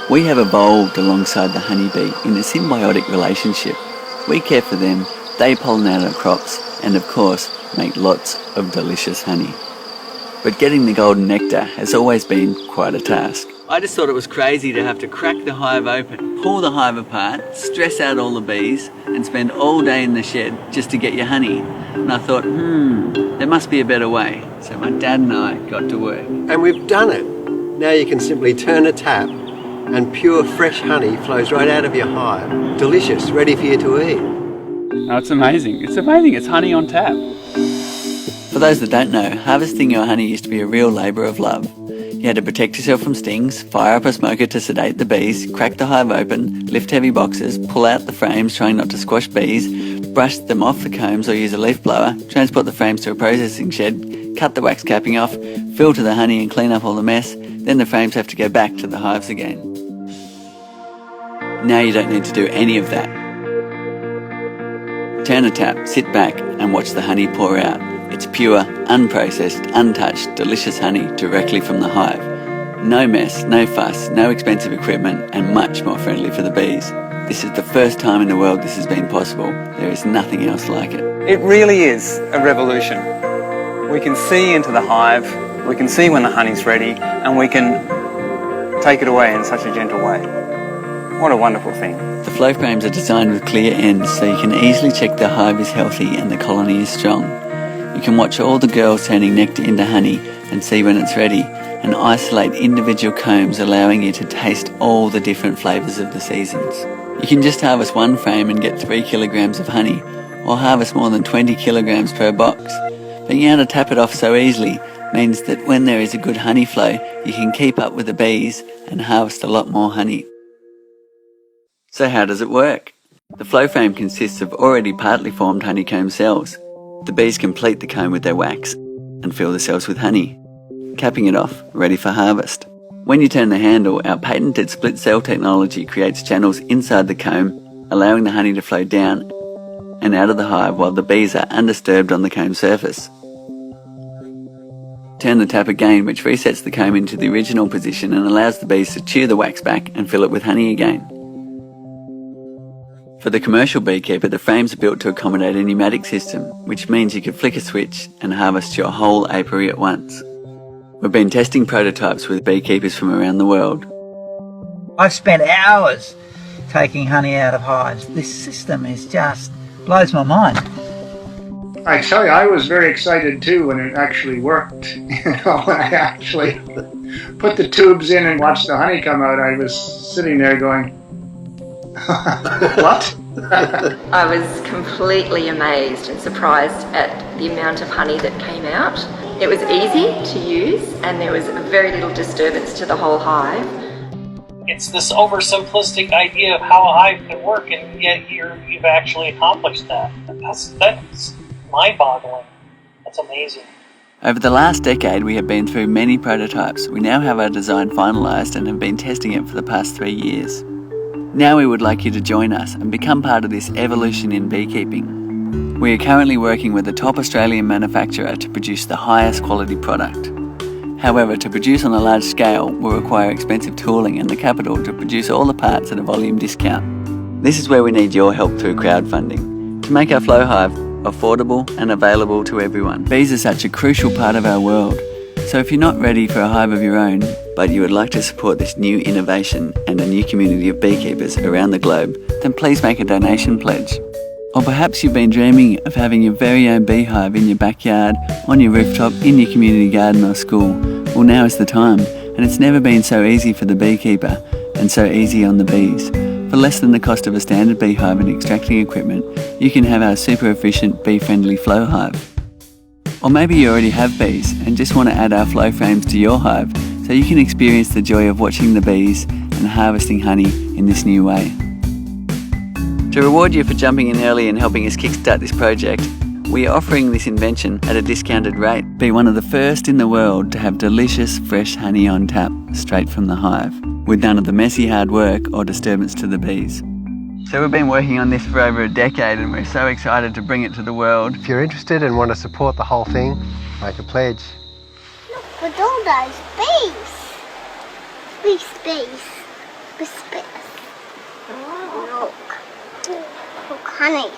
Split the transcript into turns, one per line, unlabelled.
We have evolved alongside the honeybee in a symbiotic relationship. We care for them, they pollinate our crops, and of course, make lots of delicious honey. But getting the golden nectar has always been quite a task. I just thought it was crazy to have to crack the hive open, pull the hive apart, stress out all the bees, and spend all day in the shed just to get your honey. And I thought, there must be a better way. So my dad and I got to work.
And we've done it. Now you can simply turn a tap and pure fresh honey flows right out of your hive. Delicious, ready for you to eat.
Oh, it's amazing. It's amazing. It's honey on tap.
For those that don't know, harvesting your honey used to be a real labour of love. You had to protect yourself from stings, fire up a smoker to sedate the bees, crack the hive open, lift heavy boxes, pull out the frames trying not to squash bees, brush them off the combs or use a leaf blower, transport the frames to a processing shed, cut the wax capping off, filter the honey and clean up all the mess, then the frames have to go back to the hives again. Now you don't need to do any of that. Turn a tap, sit back and watch the honey pour out. It's pure, unprocessed, untouched, delicious honey directly from the hive. No mess, no fuss, no expensive equipment, and much more friendly for the bees. This is the first time in the world this has been possible. There is nothing else like it.
It really is a revolution. We can see into the hive, we can see when the honey's ready, and we can take it away in such a gentle way. What a wonderful thing.
The flow frames are designed with clear ends so you can easily check the hive is healthy and the colony is strong. You can watch all the girls turning nectar into honey and see when it's ready, and isolate individual combs allowing you to taste all the different flavours of the seasons. You can just harvest one frame and get 3 kilograms of honey, or harvest more than 20 kilograms per box. Being able to tap it off so easily means that when there is a good honey flow, you can keep up with the bees and harvest a lot more honey. So how does it work? The flow frame consists of already partly formed honeycomb cells. The bees complete the comb with their wax and fill the cells with honey, capping it off, ready for harvest. When you turn the handle, our patented split cell technology creates channels inside the comb, allowing the honey to flow down and out of the hive while the bees are undisturbed on the comb surface. Turn the tap again, which resets the comb into the original position and allows the bees to chew the wax back and fill it with honey again. For the commercial beekeeper, the frames are built to accommodate a pneumatic system, which means you can flick a switch and harvest your whole apiary at once. We've been testing prototypes with beekeepers from around the world.
I've spent hours taking honey out of hives. This system is just blows my mind.
I tell you, I was very excited too when it actually worked. When I actually put the tubes in and watched the honey come out, I was sitting there going, what?
I was completely amazed and surprised at the amount of honey that came out. It was easy to use and there was very little disturbance to the whole hive.
It's this oversimplistic idea of how a hive can work, and yet you've actually accomplished that. That's mind-boggling. That's amazing.
Over the last decade, we have been through many prototypes. We now have our design finalised and have been testing it for the past 3 years. Now we would like you to join us and become part of this evolution in beekeeping. We are currently working with a top Australian manufacturer to produce the highest quality product. However, to produce on a large scale will require expensive tooling and the capital to produce all the parts at a volume discount. This is where we need your help through crowdfunding to make our flow hive affordable and available to everyone. Bees are such a crucial part of our world. So if you're not ready for a hive of your own, but you would like to support this new innovation and a new community of beekeepers around the globe, then please make a donation pledge. Or perhaps you've been dreaming of having your very own beehive in your backyard, on your rooftop, in your community garden or school. Well, now is the time, and it's never been so easy for the beekeeper and so easy on the bees. For less than the cost of a standard beehive and extracting equipment, you can have our super efficient bee-friendly flow hive. Or maybe you already have bees and just want to add our flow frames to your hive so you can experience the joy of watching the bees and harvesting honey in this new way. To reward you for jumping in early and helping us kickstart this project, we are offering this invention at a discounted rate. Be one of the first in the world to have delicious fresh honey on tap straight from the hive, with none of the messy hard work or disturbance to the bees. So we've been working on this for over a decade and we're so excited to bring it to the world.
If you're interested and want to support the whole thing, make a pledge.
Look at all those bees. Bees. Whispers. Look. Look, honey.